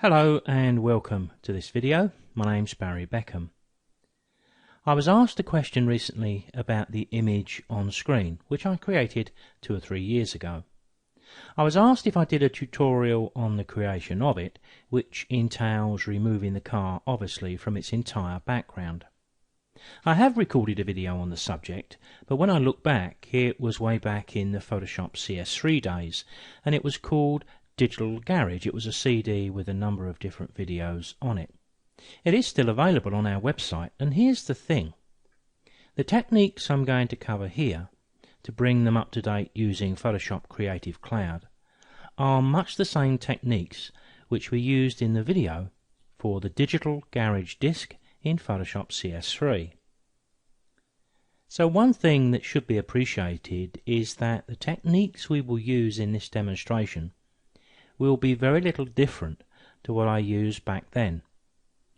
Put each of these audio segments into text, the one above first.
Hello and welcome to this video. My name's Beckham. I was asked a question recently about the image on screen, which I created 2 or 3 years ago. I was asked if I did a tutorial on the creation of it, which entails removing the car obviously from its entire background. I have recorded a video on the subject, but when I look back, it was way back in the Photoshop CS3 days, and it was called Digital Garage. It was a CD with a number of different videos on it. It is still available on our website, and here's the thing. The techniques I'm going to cover here, to bring them up to date using Photoshop Creative Cloud, are much the same techniques which we used in the video for the Digital Garage disc in Photoshop CS3. So one thing that should be appreciated is that the techniques we will use in this demonstration will be very little different to what I used back then.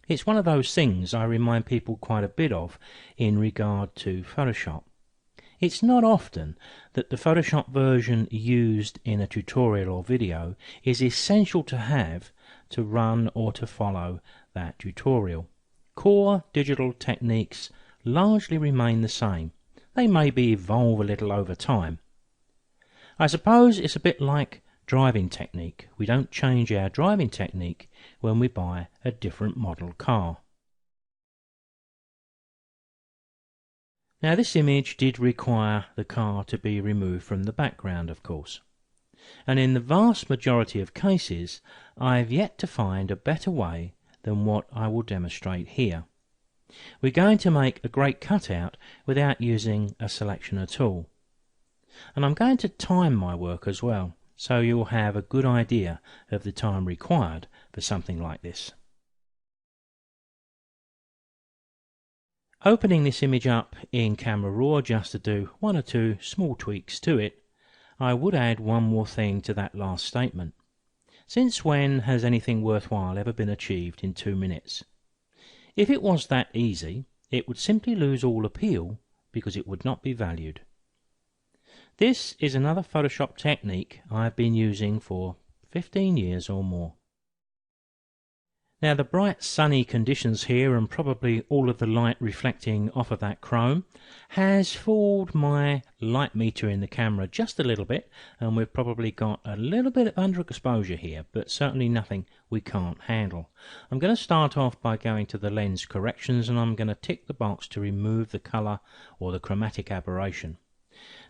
It's one of those things I remind people quite a bit of in regard to Photoshop. It's not often that the Photoshop version used in a tutorial or video is essential to have to run or to follow that tutorial. Core digital techniques largely remain the same. They maybe evolve a little over time. I suppose it's a bit like driving technique. We don't change our driving technique when we buy a different model car. Now this image did require the car to be removed from the background, of course. And in the vast majority of cases, I've yet to find a better way than what I will demonstrate here. We're going to make a great cutout without using a selectioner tool. And I'm going to time my work as well, so you'll have a good idea of the time required for something like this. Opening this image up in Camera Raw just to do 1 or 2 small tweaks to it, I would add one more thing to that last statement. Since when has anything worthwhile ever been achieved in 2 minutes? If it was that easy, it would simply lose all appeal because it would not be valued. This is another Photoshop technique I've been using for 15 years or more. Now the bright sunny conditions here and probably all of the light reflecting off of that chrome has fooled my light meter in the camera just a little bit, and we've probably got a little bit of underexposure here, but certainly nothing we can't handle. I'm going to start off by going to the lens corrections, and I'm going to tick the box to remove the colour or the chromatic aberration.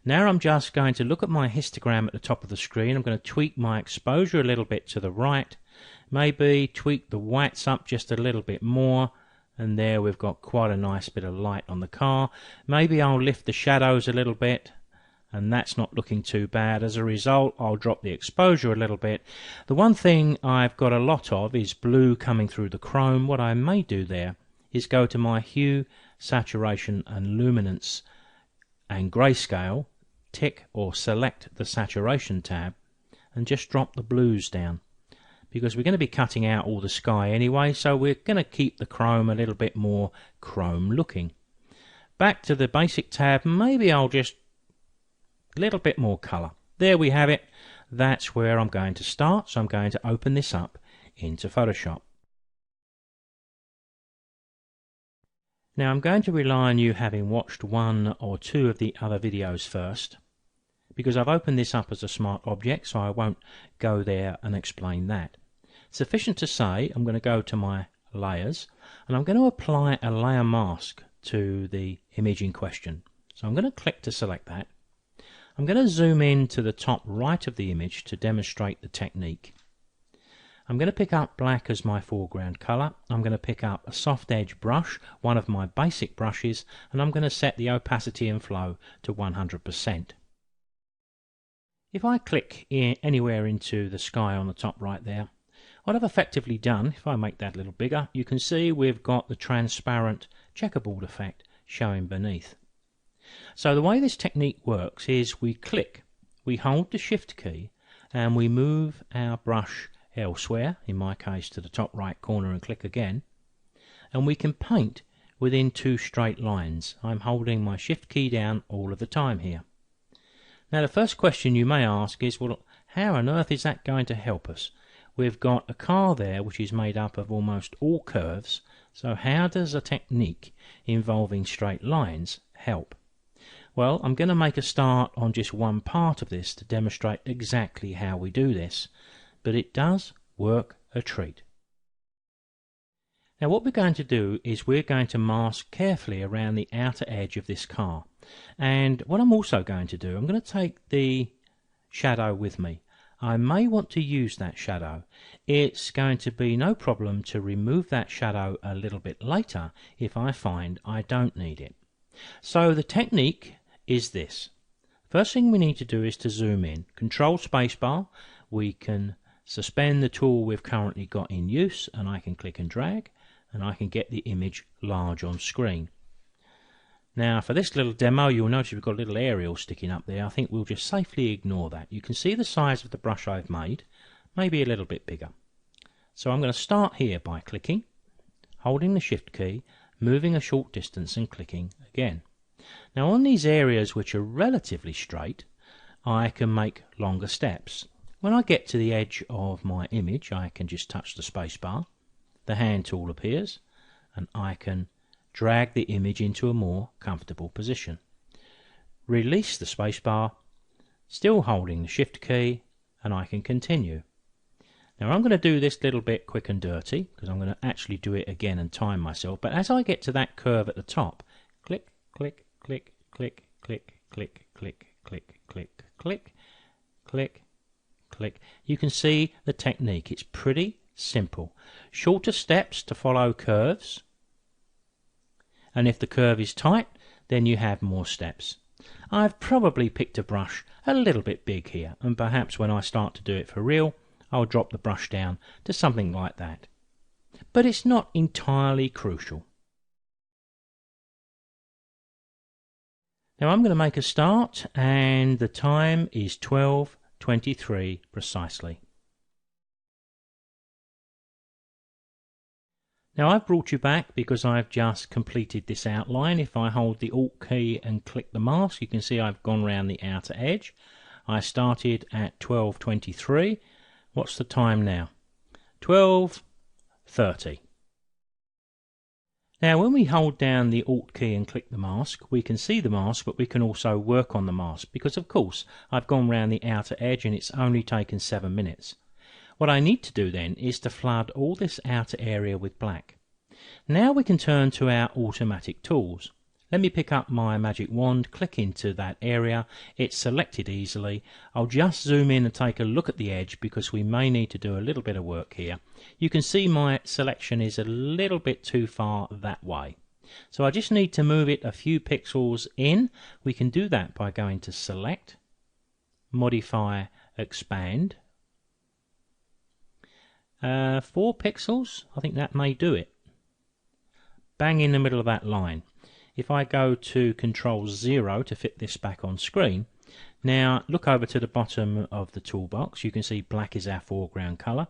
Now I'm just going to look at my histogram at the top of the screen. I'm going to tweak my exposure a little bit to the right, maybe tweak the whites up just a little bit more, and there we've got quite a nice bit of light on the car. Maybe I'll lift the shadows a little bit, and that's not looking too bad. As a result, I'll drop the exposure a little bit. The one thing I've got a lot of is blue coming through the chrome. What I may do there is go to my hue, saturation and luminance and grayscale, tick or select the saturation tab, and just drop the blues down, because we're going to be cutting out all the sky anyway, so we're going to keep the chrome a little bit more chrome looking. Back to the basic tab, maybe I'll just a little bit more colour. There we have it. That's where I'm going to start, so I'm going to open this up into Photoshop. Now I'm going to rely on you having watched 1 or 2 of the other videos first, because I've opened this up as a smart object, so I won't go there and explain that. Sufficient to say, I'm going to go to my layers, and I'm going to apply a layer mask to the image in question. So I'm going to click to select that. I'm going to zoom in to the top right of the image to demonstrate the technique. I'm going to pick up black as my foreground colour. I'm going to pick up a soft edge brush, one of my basic brushes, and I'm going to set the opacity and flow to 100%. If I click anywhere into the sky on the top right there, what I've effectively done, if I make that a little bigger, you can see we've got the transparent checkerboard effect showing beneath. So the way this technique works is we click, we hold the shift key, and we move our brush elsewhere, in my case to the top right corner, and click again, and we can paint within 2 straight lines. I'm holding my shift key down all of the time here. Now the first question you may ask is, well, how on earth is that going to help us? we've got a car there which is made up of almost all curves, so how does a technique involving straight lines help? Well, I'm going to make a start on just one part of this to demonstrate exactly how we do this, but it does work a treat. Now what we're going to do is we're going to mask carefully around the outer edge of this car, and what I'm also going to do, I'm going to take the shadow with me. I may want to use that shadow. It's going to be no problem to remove that shadow a little bit later if I find I don't need it. So the technique is this. First thing we need to do is to zoom in. Control spacebar. We can suspend the tool we've currently got in use, and I can click and drag, and I can get the image large on screen. Now for this little demo, you'll notice we've got a little aerial sticking up there. I think we'll just safely ignore that. You can see the size of the brush I've made, maybe a little bit bigger. So I'm going to start here by clicking, holding the shift key, moving a short distance and clicking again. Now on these areas which are relatively straight, I can make longer steps. When I get to the edge of my image, I can just touch the space bar, the hand tool appears, and I can drag the image into a more comfortable position. Release the space bar, still holding the shift key, and I can continue. Now I'm going to do this little bit quick and dirty because I'm going to actually do it again and time myself, but as I get to that curve at the top, click, click, click, click, click, click, click, click, click, click, click, click. You can see the technique. It's pretty simple. Shorter steps to follow curves, and if the curve is tight, then you have more steps. I've probably picked a brush a little bit big here, and perhaps when I start to do it for real, I'll drop the brush down to something like that. But it's not entirely crucial. Now I'm going to make a start, and the time is 12:23 precisely. Now I've brought you back because I've just completed this outline. If I hold the Alt key and click the mask, you can see I've gone around the outer edge. I started at 12:23. What's the time now? 12:30. Now when we hold down the Alt key and click the mask, we can see the mask, but we can also work on the mask because of course I've gone around the outer edge and it's only taken 7 minutes. What I need to do then is to flood all this outer area with black. Now we can turn to our automatic tools. Let me pick up my magic wand, click into that area, it's selected easily. I'll just zoom in and take a look at the edge because we may need to do a little bit of work here. You can see my selection is a little bit too far that way. So I just need to move it a few pixels in. We can do that by going to Select, Modify, Expand. 4 pixels, I think that may do it. Bang in the middle of that line. If I go to Control 0 to fit this back on screen, now look over to the bottom of the toolbox. You can see black is our foreground colour.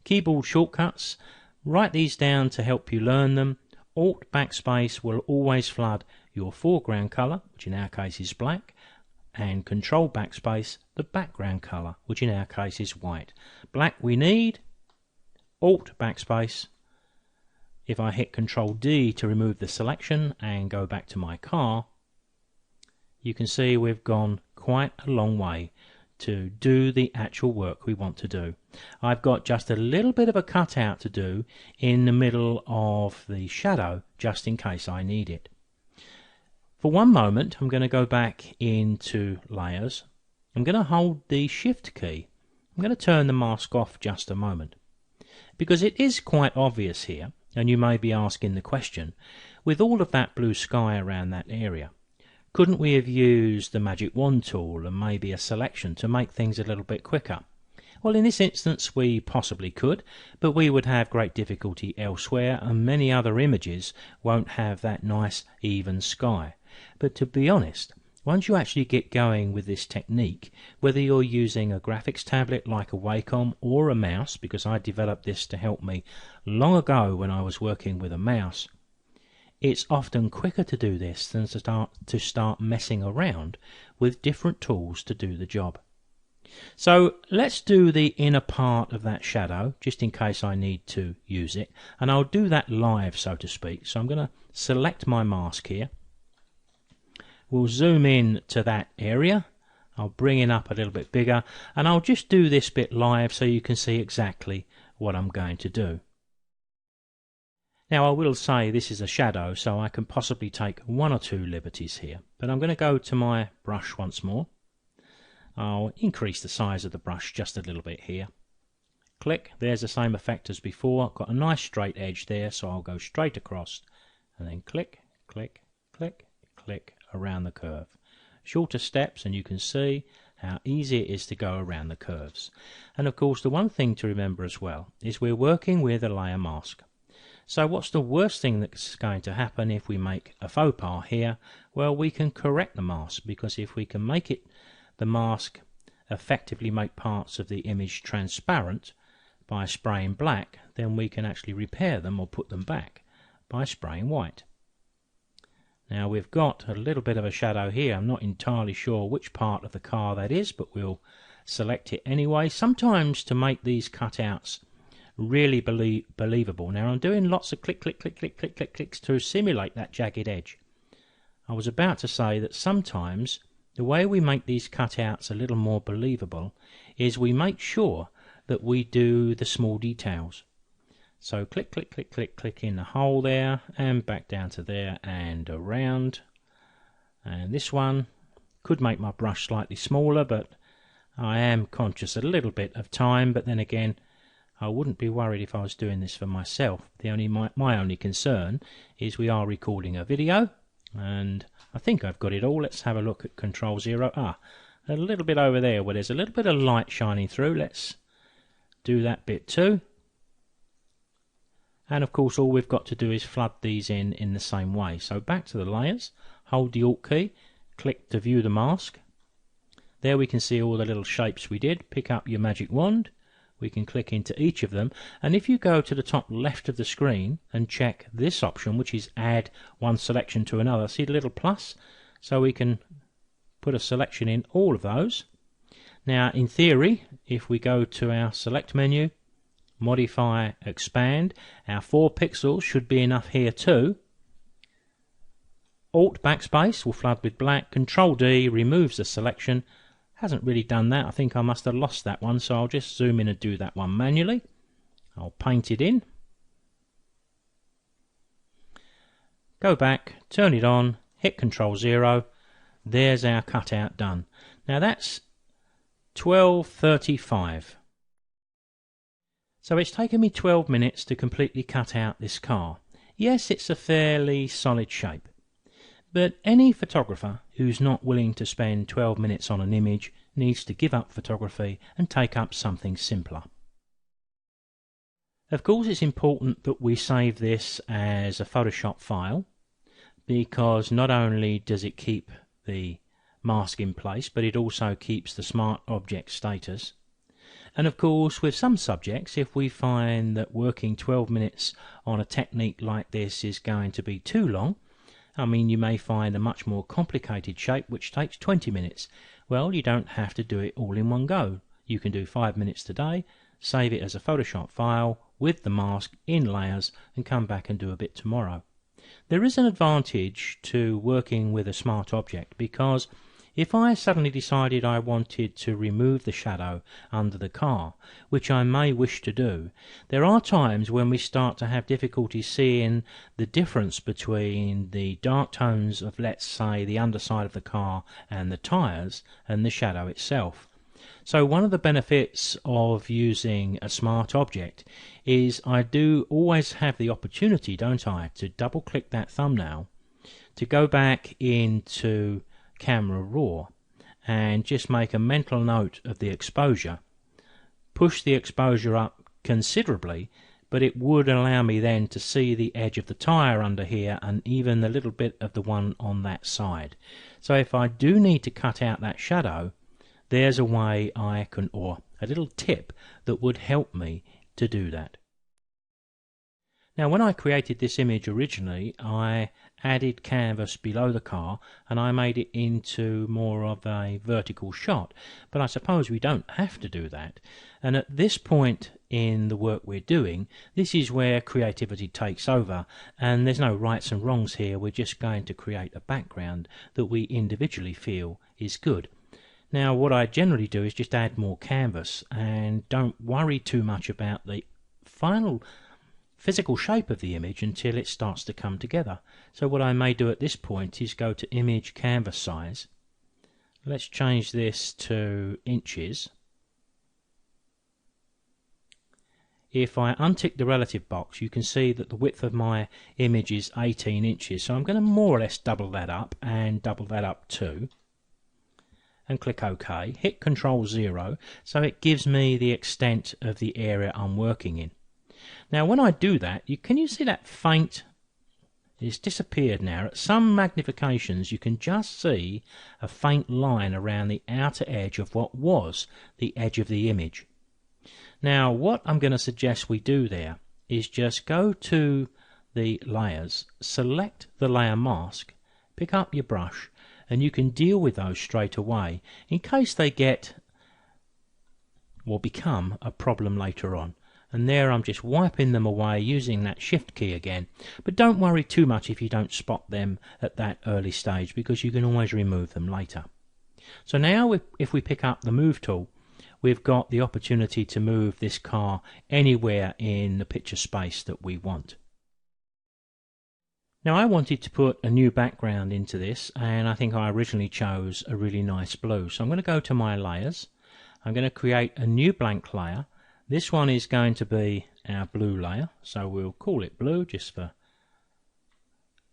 Keyboard shortcuts, write these down to help you learn them. Alt backspace will always flood your foreground colour, which in our case is black, and Control backspace the background colour, which in our case is white. Black we need, Alt backspace. If I hit Control D to remove the selection and go back to my car, you can see we've gone quite a long way to do the actual work we want to do. I've got just a little bit of a cutout to do in the middle of the shadow just in case I need it. For one moment I'm going to go back into layers. I'm going to hold the shift key. I'm going to turn the mask off just a moment because it is quite obvious here. And you may be asking the question, with all of that blue sky around that area, couldn't we have used the magic wand tool and maybe a selection to make things a little bit quicker? Well, in this instance we possibly could, but we would have great difficulty elsewhere, and many other images won't have that nice even sky. But to be honest, once you actually get going with this technique, whether you're using a graphics tablet like a Wacom or a mouse, because I developed this to help me long ago when I was working with a mouse, it's often quicker to do this than to start messing around with different tools to do the job. So let's do the inner part of that shadow, just in case I need to use it. And I'll do that live, so to speak. So I'm going to select my mask here. We'll zoom in to that area. I'll bring it up a little bit bigger. And I'll just do this bit live so you can see exactly what I'm going to do. Now I will say this is a shadow, so I can possibly take one or two liberties here. But I'm going to go to my brush once more. I'll increase the size of the brush just a little bit here. Click, there's the same effect as before. I've got a nice straight edge there, so I'll go straight across and then click, click, click, click around the curve. Shorter steps and you can see how easy it is to go around the curves. And of course the one thing to remember as well is we're working with a layer mask. So what's the worst thing that's going to happen if we make a faux pas here? Well, we can correct the mask, because if we can make it the mask effectively make parts of the image transparent by spraying black, then we can actually repair them or put them back by spraying white. Now we've got a little bit of a shadow here. I'm not entirely sure which part of the car that is, but we'll select it anyway. Sometimes to make these cutouts really believable. Now I'm doing lots of click, click, click, click, click, click, clicks to simulate that jagged edge. I was about to say that sometimes the way we make these cutouts a little more believable is we make sure that we do the small details. So click, click, click, click, click in the hole there and back down to there and around. And this one could make my brush slightly smaller, but I am conscious a little bit of time. But then again, I wouldn't be worried if I was doing this for myself. My only concern is we are recording a video, and I think I've got it all. Let's have a look at Control 0. A little bit over there where there's a little bit of light shining through. Let's do that bit too. And of course all we've got to do is flood these in the same way. So back to the layers, hold the Alt key, click to view the mask. There we can see all the little shapes we did. Pick up your magic wand. We can click into each of them, and if you go to the top left of the screen and check this option, which is add one selection to another, see the little plus? So we can put a selection in all of those. Now in theory, if we go to our select menu, modify, expand, our 4 pixels should be enough here too. Alt backspace will flood with black. Control D removes the selection. Hasn't really done that. I think I must have lost that one, so I'll just zoom in and do that one manually. I'll paint it in. Go back, turn it on, hit Control 0. There's our cutout done. Now that's 12:35. So it's taken me 12 minutes to completely cut out this car. Yes, it's a fairly solid shape. But any photographer who's not willing to spend 12 minutes on an image needs to give up photography and take up something simpler. Of course, it's important that we save this as a Photoshop file, because not only does it keep the mask in place, but it also keeps the smart object status. And of course, with some subjects, if we find that working 12 minutes on a technique like this is going to be too long, I mean, you may find a much more complicated shape which takes 20 minutes. Well, you don't have to do it all in one go. You can do 5 minutes today, save it as a Photoshop file with the mask in layers, and come back and do a bit tomorrow. There is an advantage to working with a smart object, because if I suddenly decided I wanted to remove the shadow under the car, which I may wish to do, there are times when we start to have difficulty seeing the difference between the dark tones of, let's say, the underside of the car and the tyres and the shadow itself. So one of the benefits of using a smart object is I do always have the opportunity, don't I, to double click that thumbnail, to go back into Camera Raw and just make a mental note of the exposure, push the exposure up considerably, but it would allow me then to see the edge of the tyre under here and even a little bit of the one on that side. So if I do need to cut out that shadow, there's a way I can, or a little tip that would help me to do that. Now when I created this image originally, I added canvas below the car and I made it into more of a vertical shot. But I suppose we don't have to do that. And at this point in the work we're doing, this is where creativity takes over, and there's no rights and wrongs here. We're just going to create a background that we individually feel is good. Now what I generally do is just add more canvas and don't worry too much about the final physical shape of the image until it starts to come together. So what I may do at this point is go to image canvas size. Let's change this to inches. If I untick the relative box, you can see that the width of my image is 18 inches. So I'm going to more or less double that up and double that up too. And click OK. Hit Control 0 so it gives me the extent of the area I'm working in. Now when I do that, can you see that faint? It's disappeared now. At some magnifications you can just see a faint line around the outer edge of what was the edge of the image. Now what I'm going to suggest we do there is just go to the layers, select the layer mask, pick up your brush, and you can deal with those straight away in case they get or become a problem later on. And there I'm just wiping them away using that shift key again. But don't worry too much if you don't spot them at that early stage, because you can always remove them later. So now if we pick up the move tool, we've got the opportunity to move this car anywhere in the picture space that we want. Now I wanted to put a new background into this, and I think I originally chose a really nice blue. So I'm going to go to my layers. I'm going to create a new blank layer. This one is going to be our blue layer, so we'll call it blue just for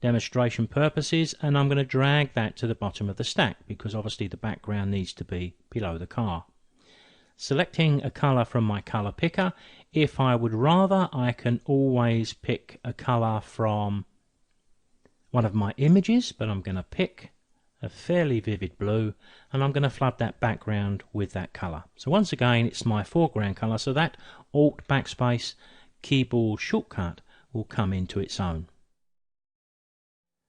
demonstration purposes, and I'm going to drag that to the bottom of the stack because obviously the background needs to be below the car. Selecting a colour from my colour picker. If I would rather, I can always pick a colour from one of my images, but I'm going to pick a fairly vivid blue and I'm going to flood that background with that colour. So once again it's my foreground colour, so that Alt backspace keyboard shortcut will come into its own.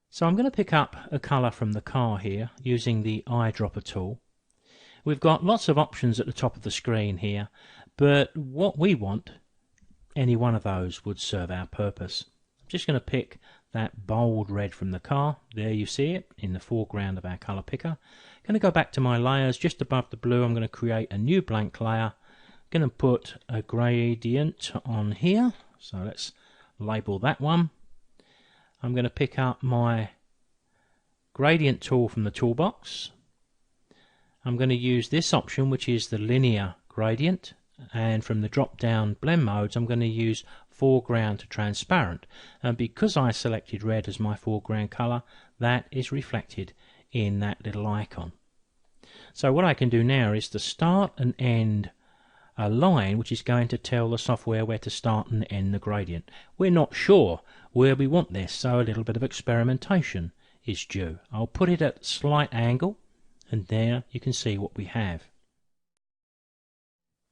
So I'm going to pick up a colour from the car here using the eyedropper tool. We've got lots of options at the top of the screen here, but what we want, any one of those would serve our purpose. I'm just going to pick that bold red from the car. There you see it in the foreground of our colour picker. I'm going to go back to my layers just above the blue. I'm going to create a new blank layer. I'm going to put a gradient on here, so let's label that one. I'm going to pick up my gradient tool from the toolbox. I'm going to use this option, which is the linear gradient, and from the drop down blend modes I'm going to use foreground to transparent, and because I selected red as my foreground colour, that is reflected in that little icon. So what I can do now is to start and end a line which is going to tell the software where to start and end the gradient. We're not sure where we want this, so a little bit of experimentation is due. I'll put it at a slight angle, and there you can see what we have.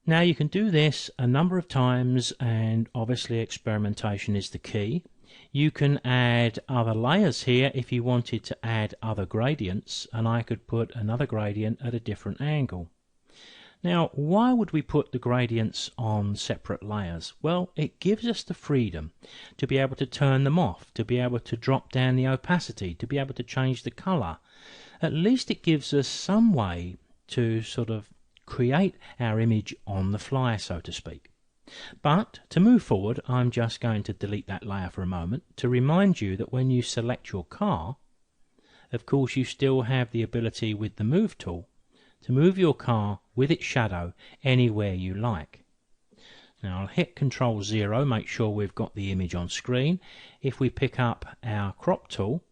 Now you can do this a number of times, and obviously experimentation is the key. You can add other layers here if you wanted to add other gradients, and I could put another gradient at a different angle. Now why would we put the gradients on separate layers? Well, it gives us the freedom to be able to turn them off, to be able to drop down the opacity, to be able to change the colour. At least it gives us some way to sort of create our image on the fly, so to speak. But to move forward, I'm just going to delete that layer for a moment to remind you that when you select your car, of course you still have the ability with the move tool to move your car with its shadow anywhere you like. Now I'll hit Control 0, make sure we've got the image on screen. If we pick up our crop tool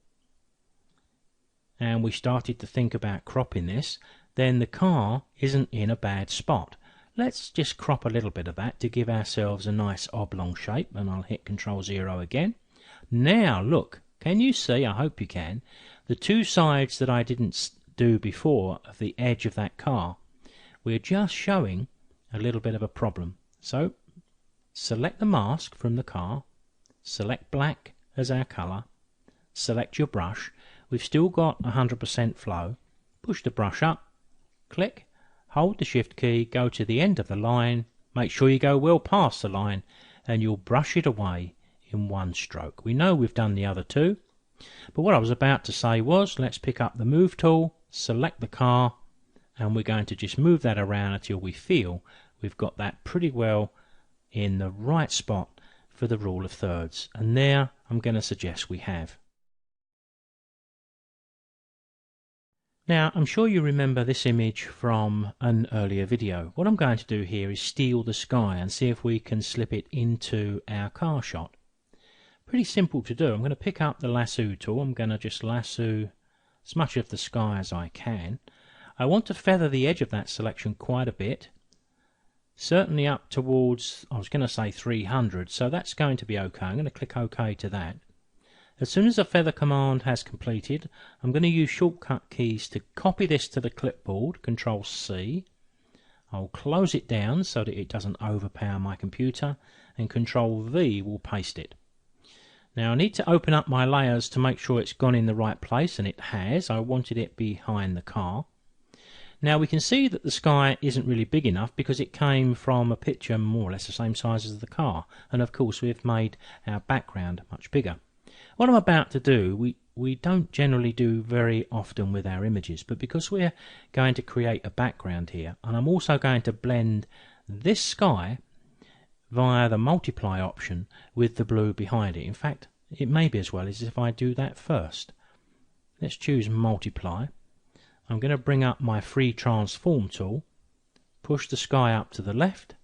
and we started to think about cropping this, then the car isn't in a bad spot. Let's just crop a little bit of that to give ourselves a nice oblong shape, and I'll hit Control 0 again. Now look, can you see, I hope you can, the two sides that I didn't do before of the edge of that car, we're just showing a little bit of a problem. So select the mask from the car, select black as our colour, select your brush. We've still got 100% flow. Push the brush up, click, hold the shift key, go to the end of the line, make sure you go well past the line, and you'll brush it away in one stroke. We know we've done the other two, but what I was about to say was, let's pick up the move tool, select the car, and we're going to just move that around until we feel we've got that pretty well in the right spot for the rule of thirds. And there I'm going to suggest we have. Now, I'm sure you remember this image from an earlier video. What I'm going to do here is steal the sky and see if we can slip it into our car shot. Pretty simple to do. I'm going to pick up the lasso tool. I'm going to just lasso as much of the sky as I can. I want to feather the edge of that selection quite a bit. Certainly up towards, I was going to say 300, so that's going to be okay. I'm going to click OK to that. As soon as the feather command has completed, I'm going to use shortcut keys to copy this to the clipboard, Control C. I'll close it down so that it doesn't overpower my computer, and Control V will paste it. Now I need to open up my layers to make sure it's gone in the right place, and it has. I wanted it behind the car. Now we can see that the sky isn't really big enough because it came from a picture more or less the same size as the car, and of course we've made our background much bigger. What I'm about to do, we don't generally do very often with our images, but because we're going to create a background here, and I'm also going to blend this sky via the multiply option with the blue behind it. In fact, it may be as well as if I do that first. Let's choose multiply. I'm going to bring up my free transform tool, push the sky up to the left,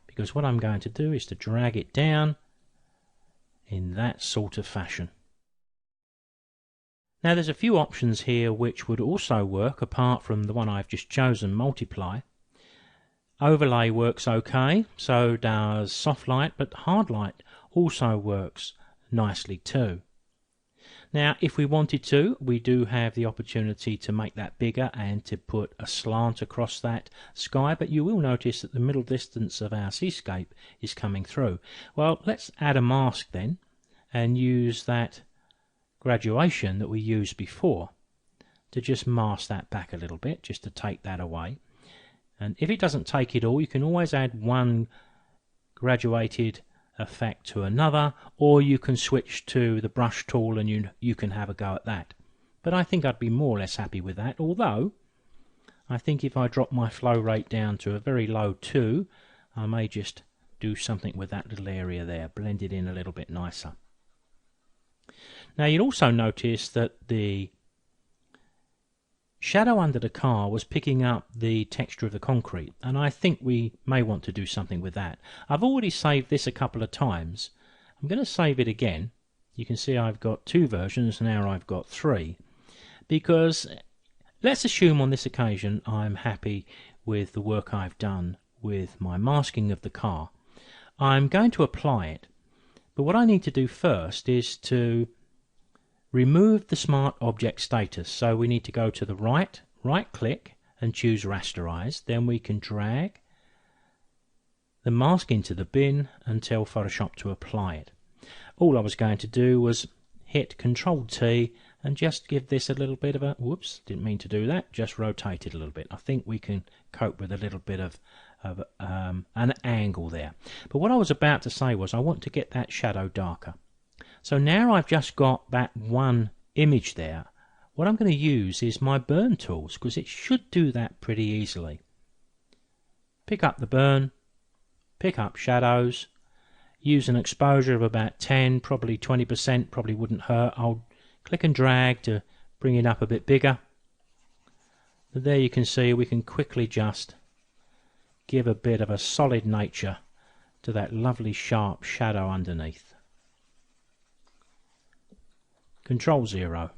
because what I'm going to do is to drag it down in that sort of fashion. Now there's a few options here which would also work apart from the one I've just chosen, multiply. Overlay works okay, so does soft light, but hard light also works nicely too. Now if we wanted to, we do have the opportunity to make that bigger and to put a slant across that sky, but you will notice that the middle distance of our seascape is coming through. Well, let's add a mask then and use that graduation that we used before to just mask that back a little bit, just to take that away. And if it doesn't take it all, you can always add one graduated effect to another, or you can switch to the brush tool and you can have a go at that. But I think I'd be more or less happy with that, although I think if I drop my flow rate down to a very low 2, I may just do something with that little area there, blend it in a little bit nicer. Now you'll also notice that the shadow under the car was picking up the texture of the concrete, and I think we may want to do something with that. I've already saved this a couple of times. I'm going to save it again. You can see I've got 2 versions, now I've got 3, because let's assume on this occasion I'm happy with the work I've done with my masking of the car. I'm going to apply it, but what I need to do first is to remove the Smart Object status. So we need to go to the right click and choose Rasterize. Then we can drag the mask into the bin and tell Photoshop to apply it. All I was going to do was hit Control T and just give this a little bit of a, whoops, didn't mean to do that, just rotate it a little bit. I think we can cope with a little bit of an angle there. But what I was about to say was I want to get that shadow darker. So now I've just got that one image there. What I'm going to use is my burn tools, because it should do that pretty easily. Pick up the burn, pick up shadows, use an exposure of about 10, probably 20%, probably wouldn't hurt. I'll click and drag to bring it up a bit bigger. But there you can see we can quickly just give a bit of a solid nature to that lovely sharp shadow underneath. Control 0.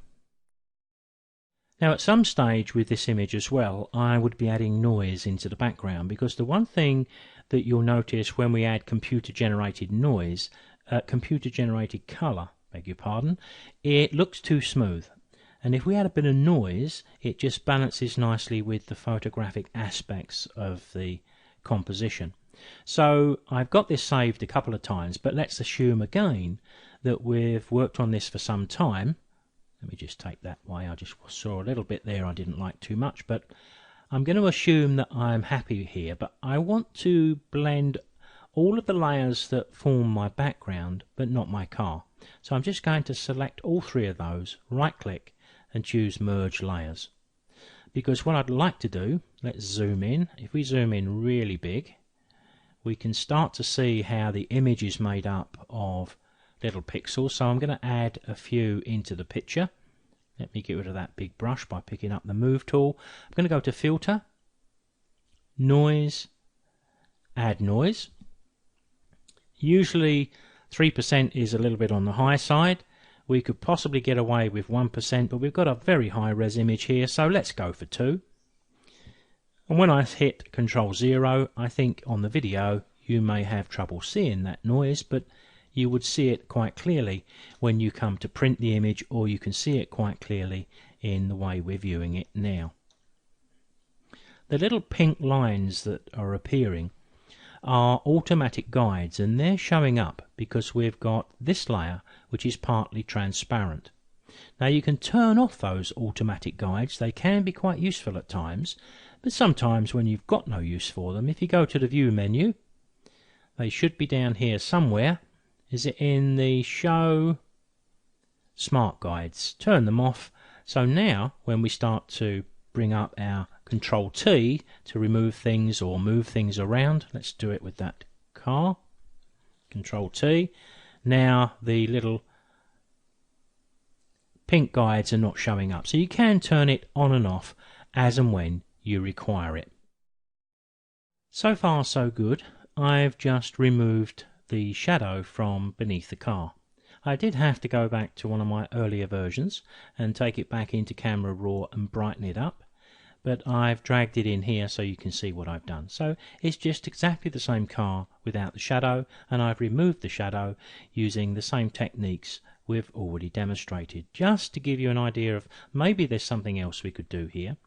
Now at some stage with this image as well, I would be adding noise into the background, because the one thing that you'll notice when we add computer generated noise, computer generated colour, beg your pardon, it looks too smooth. And if we add a bit of noise, it just balances nicely with the photographic aspects of the composition. So I've got this saved a couple of times, but let's assume again that we've worked on this for some time. Let me just take that way. I just saw a little bit there I didn't like too much, but I'm going to assume that I'm happy here. But I want to blend all of the layers that form my background, but not my car. So I'm just going to select all three of those, right click and choose merge layers. Because what I'd like to do, let's zoom in. If we zoom in really big, we can start to see how the image is made up of little pixels. So I'm going to add a few into the picture. Let me get rid of that big brush by picking up the move tool. I'm going to go to filter, noise, add noise. Usually 3% is a little bit on the high side. We could possibly get away with 1%, but we've got a very high res image here, so let's go for 2. And when I hit Control 0, I think on the video you may have trouble seeing that noise, but you would see it quite clearly when you come to print the image, or you can see it quite clearly in the way we're viewing it now. The little pink lines that are appearing are automatic guides, and they're showing up because we've got this layer which is partly transparent. Now you can turn off those automatic guides. They can be quite useful at times, but sometimes when you've got no use for them, if you go to the view menu, they should be down here somewhere. Is it in the show smart guides? Turn them off. So now when we start to bring up our Control T to remove things or move things around, let's do it with that car, Control T. Now the little pink guides are not showing up, so you can turn it on and off as and when you require it. So far so good. I've just removed the shadow from beneath the car. I did have to go back to one of my earlier versions and take it back into Camera Raw and brighten it up, but I've dragged it in here so you can see what I've done. So it's just exactly the same car without the shadow, and I've removed the shadow using the same techniques we've already demonstrated, just to give you an idea of maybe there's something else we could do here.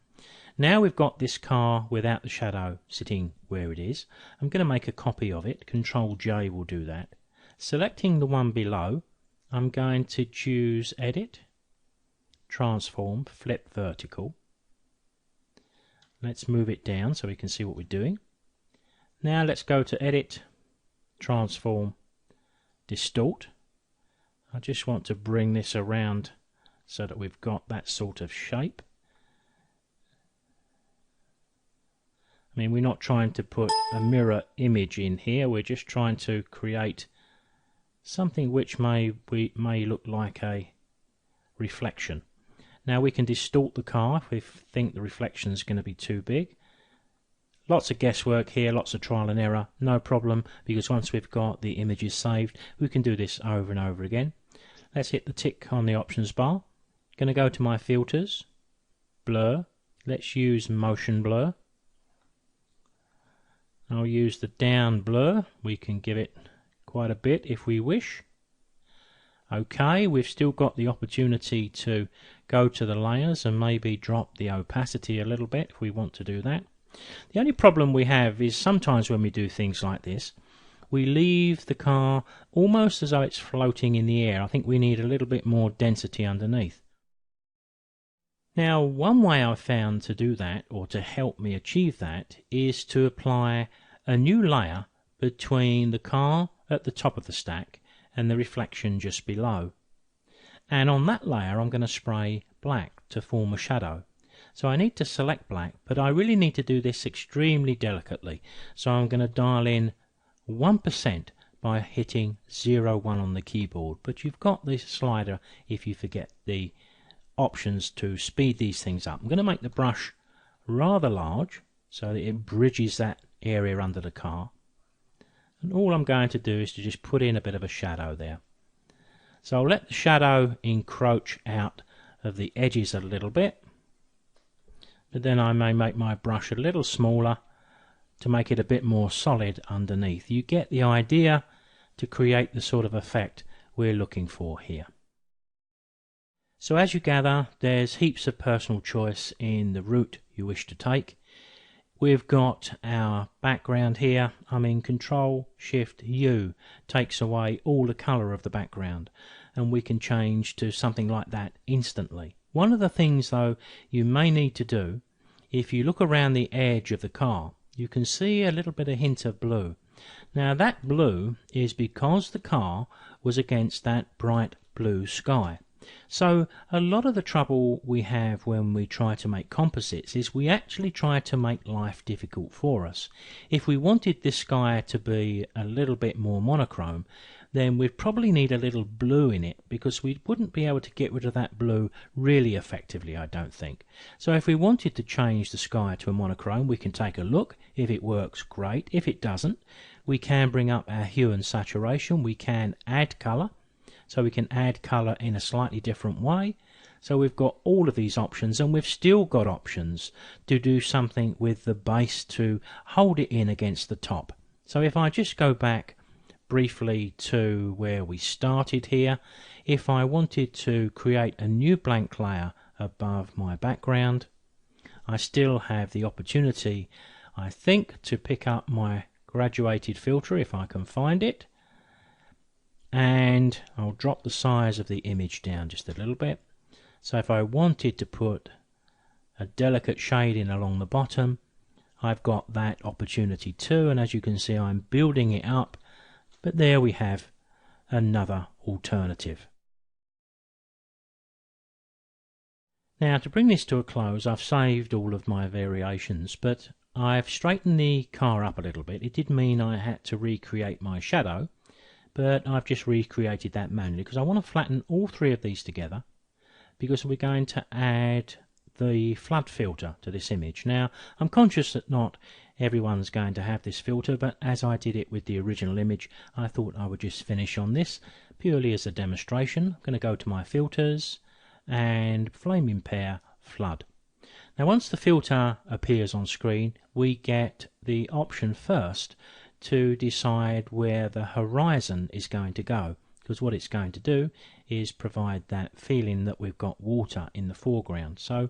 Now we've got this car without the shadow sitting where it is. I'm going to make a copy of it. Control J will do that. Selecting the one below, I'm going to choose Edit, Transform, Flip Vertical. Let's move it down so we can see what we're doing. Now let's go to Edit, Transform, Distort. I just want to bring this around so that we've got that sort of shape. I mean, we're not trying to put a mirror image in here, we're just trying to create something which may look like a reflection. Now we can distort the car if we think the reflection is going to be too big. Lots of guesswork here, lots of trial and error, no problem, because once we've got the images saved, we can do this over and over again. Let's hit the tick on the options bar. Going to go to my filters, blur. Let's use motion blur. I'll use the down blur. We can give it quite a bit if we wish. Okay, we've still got the opportunity to go to the layers and maybe drop the opacity a little bit if we want to do that. The only problem we have is sometimes when we do things like this, we leave the car almost as though it's floating in the air. I think we need a little bit more density underneath. Now, one way I've found to do that, or to help me achieve that, is to apply a new layer between the car at the top of the stack and the reflection just below. And on that layer I'm going to spray black to form a shadow. So I need to select black, but I really need to do this extremely delicately. So I'm going to dial in 1% by hitting 01 on the keyboard. But you've got this slider if you forget the options to speed these things up. I'm going to make the brush rather large so that it bridges that area under the car. And all I'm going to do is to just put in a bit of a shadow there. So I'll let the shadow encroach out of the edges a little bit, but then I may make my brush a little smaller to make it a bit more solid underneath. You get the idea to create the sort of effect we're looking for here. So as you gather, there's heaps of personal choice in the route you wish to take. We've got our background here. I mean, Control Shift U takes away all the colour of the background. and we can change to something like that instantly. One of the things though you may need to do, if you look around the edge of the car, you can see a little bit of hint of blue. Now that blue is because the car was against that bright blue sky. So a lot of the trouble we have when we try to make composites is we actually try to make life difficult for us. If we wanted this sky to be a little bit more monochrome, then we'd probably need a little blue in it, because we wouldn't be able to get rid of that blue really effectively, I don't think. So if we wanted to change the sky to a monochrome, we can take a look. If it works, great. If it doesn't, we can bring up our hue and saturation. We can add colour. So we can add colour in a slightly different way. So we've got all of these options, and we've still got options to do something with the base to hold it in against the top. So if I just go back briefly to where we started here, if I wanted to create a new blank layer above my background, I still have the opportunity, I think, to pick up my graduated filter if I can find it. And I'll drop the size of the image down just a little bit. So if I wanted to put a delicate shading along the bottom, I've got that opportunity too, and as you can see I'm building it up, but there we have another alternative. Now to bring this to a close, I've saved all of my variations, but I've straightened the car up a little bit. It did mean I had to recreate my shadow, but I've just recreated that manually because I want to flatten all three of these together, because we're going to add the flood filter to this image. Now I'm conscious that not everyone's going to have this filter, but as I did it with the original image, I thought I would just finish on this purely as a demonstration. I'm going to go to my filters and flame impair flood. Now once the filter appears on screen, we get the option first to decide where the horizon is going to go, because what it's going to do is provide that feeling that we've got water in the foreground. So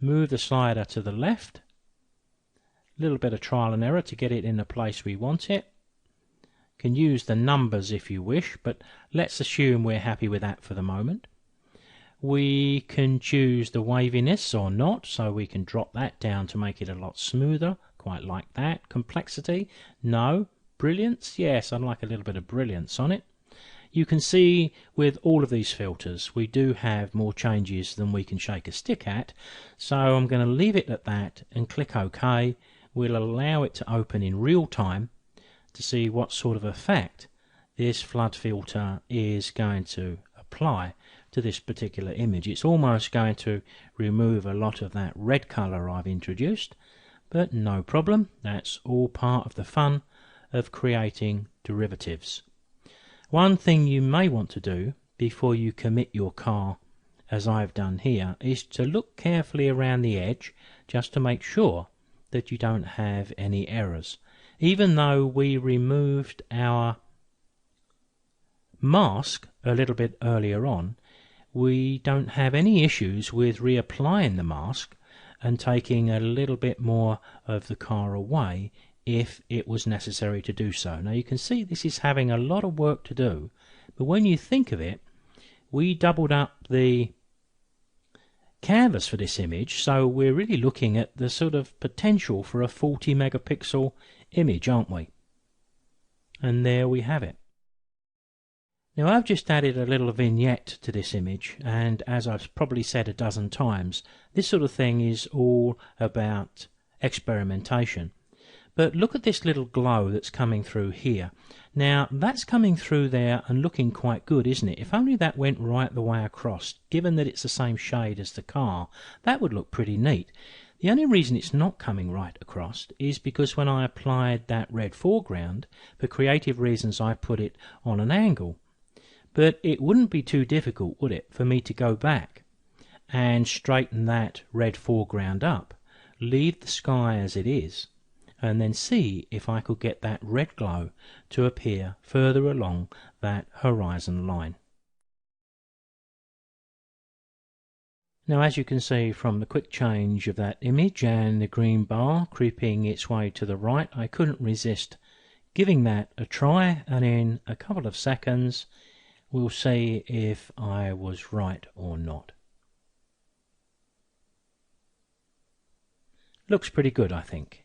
move the slider to the left, a little bit of trial and error to get it in the place we want it. Can use the numbers if you wish, but let's assume we're happy with that for the moment. We can choose the waviness or not, so we can drop that down to make it a lot smoother. Quite like that. Complexity? No. Brilliance? Yes, I'd like a little bit of brilliance on it. You can see with all of these filters we do have more changes than we can shake a stick at, so I'm going to leave it at that and click OK. We'll allow it to open in real time to see what sort of effect this flood filter is going to apply to this particular image. It's almost going to remove a lot of that red colour I've introduced, but no problem, that's all part of the fun of creating derivatives. One thing you may want to do before you commit your car, as I've done here, is to look carefully around the edge just to make sure that you don't have any errors. Even though we removed our mask a little bit earlier on, we don't have any issues with reapplying the mask and taking a little bit more of the car away if it was necessary to do so. Now you can see this is having a lot of work to do, but when you think of it, we doubled up the canvas for this image, so we're really looking at the sort of potential for a 40 megapixel image, aren't we? And there we have it. Now I've just added a little vignette to this image, and as I've probably said a dozen times, this sort of thing is all about experimentation. But look at this little glow that's coming through here. Now that's coming through there and looking quite good, isn't it? If only that went right the way across, given that it's the same shade as the car, that would look pretty neat. The only reason it's not coming right across is because when I applied that red foreground, for creative reasons I put it on an angle. But it wouldn't be too difficult, would it, for me to go back and straighten that red foreground up, leave the sky as it is, and then see if I could get that red glow to appear further along that horizon line. Now as you can see from the quick change of that image and the green bar creeping its way to the right, I couldn't resist giving that a try, and in a couple of seconds We'll see if I was right or not. Looks pretty good, I think.